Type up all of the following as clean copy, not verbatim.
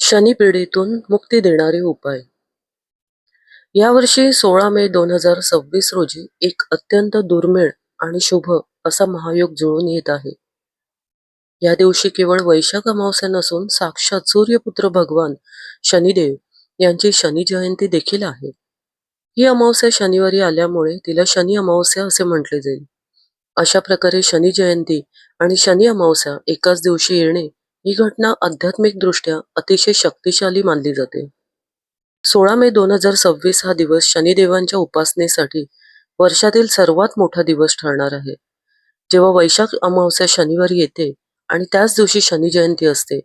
शनिपीडेतून मुक्ती देणारे उपाय. यावर्षी 16 मे 2026 रोजी एक अत्यंत दुर्मिळ आणि शुभ असा महायोग जुळून येत आहे. या दिवशी केवळ वैशाख अमावस्या नसून साक्षात सूर्यपुत्र भगवान शनिदेव यांची शनी जयंती देखील आहे. ही अमावस्या शनिवारी आल्यामुळे तिला शनी अमावस्या असे म्हटले जाईल. अशा प्रकारे शनी जयंती आणि शनी अमावस्या एकाच दिवशी येणे ही घटना आध्यात्मिकदृष्ट्या अतिशय शक्तिशाली मानली जाते. 16 मे 2026 हा दिवस शनिदेवांच्या उपासनेसाठी वर्षातील सर्वात मोठा दिवस ठरणार आहे. जेव्हा वैशाख अमावस्या शनिवारी येते आणि त्याच दिवशी शनी जयंती असते,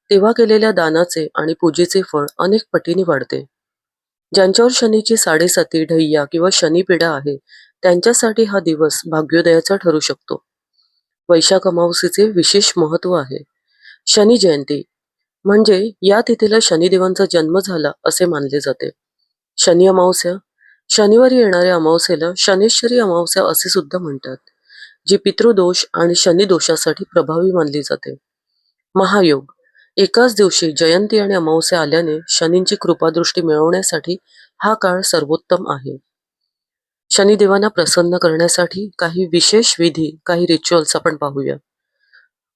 तेव्हा केलेल्या दानाचे आणि पूजेचे फळ अनेक पटीने वाढते. ज्यांच्यावर शनीची साडेसाती, ढैया किंवा शनिपीडा आहे, त्यांच्यासाठी हा दिवस भाग्योदयाचा ठरू शकतो. वैशाख अमावस्येचे विशेष महत्त्व आहे. शनी जयंती म्हणजे या तिथीला शनिदेवांचा जन्म झाला असे मानले जाते. शनी अमावस्या, शनिवारी येणाऱ्या अमावस्येला शनेश्वरी अमावस्या असे सुद्धा म्हणतात, जी पितृदोष आणि शनी दोषासाठी प्रभावी मानली जाते. महायोग, एकाच दिवशी जयंती आणि अमावस्या आल्याने शनींची कृपादृष्टी मिळवण्यासाठी हा काळ सर्वोत्तम आहे. शनिदेवांना प्रसन्न करण्यासाठी काही विशेष विधी, काही रिच्युअल्स आपण पाहूया.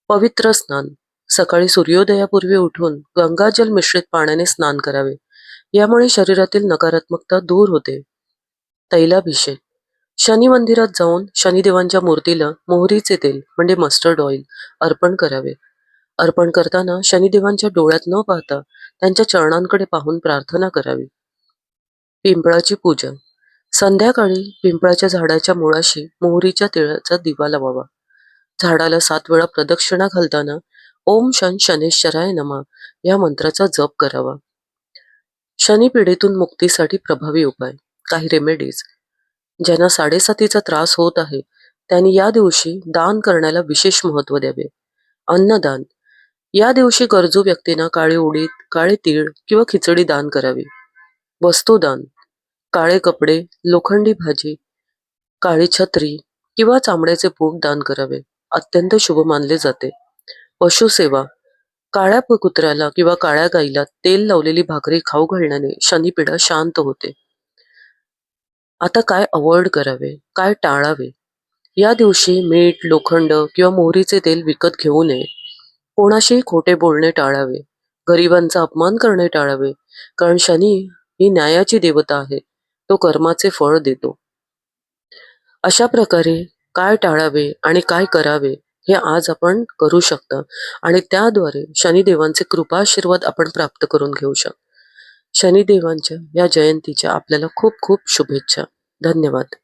पवित्र स्नान, सकाळी सूर्योदयापूर्वी उठून गंगाजल मिश्रित पाण्याने स्नान करावे. यामुळे शरीरातील नकारात्मकता दूर होते. तैलाभिषेक, शनी मंदिरात जाऊन शनिदेवांच्या मूर्तीला मोहरीचे तेल म्हणजे मस्टर्ड ऑइल अर्पण करावे. अर्पण करताना शनिदेवांच्या डोळ्यात न पाहता त्यांच्या चरणांकडे पाहून प्रार्थना करावी. पिंपळाची पूजा, संध्याकाळी पिंपळाच्या झाडाच्या मुळाशी मोहरीच्या तेलाचा दिवा लावावा. झाडाला 7 वेळा प्रदक्षिणा घालताना ओम शन शनेश्वराय नमः या मंत्राचा जप करावा. शनिपीडेतून मुक्तीसाठी प्रभावी उपाय, काही रेमेडीज. ज्यांना साडेसातीचा त्रास होत आहे, त्यांनी या दिवशी दान करण्याला विशेष महत्त्व द्यावे. अन्नदान, या दिवशी गरजू व्यक्तींना काळे उडीद, काळे तीळ किंवा खिचडी दान करावी. वस्तुदान, काळे कपडे, लोखंडी भाजी, काळी छत्री किंवा चामड्याचे बूट दान करावे. अत्यंत शुभ मानले जाते. पशुसेवा, काळ्या कुत्र्याला किंवा काळ्या गाईला तेल लावलेली भाकरी खाऊ घालण्याने शनिपीडा शांत होते. आता काय अवॉइड करावे, काय टाळावे? या दिवशी मीठ, लोखंड किंवा मोहरीचे तेल विकत घेऊ नये. कोणाशी खोटे बोलणे टाळावे. गरिबांचा अपमान करणे टाळावे, कारण शनी ही न्यायाची देवता आहे. तो कर्माचे फळ देतो. अशा प्रकारे काय टाळावे आणि काय करावे हे आज आपण करू शकता आणि त्याद्वारे शनिदेवांचे कृपाशीर्वाद आपण प्राप्त करून घेऊ शकता. शनिदेवांच्या या जयंतीच्या आपल्याला खूप खूप शुभेच्छा. धन्यवाद.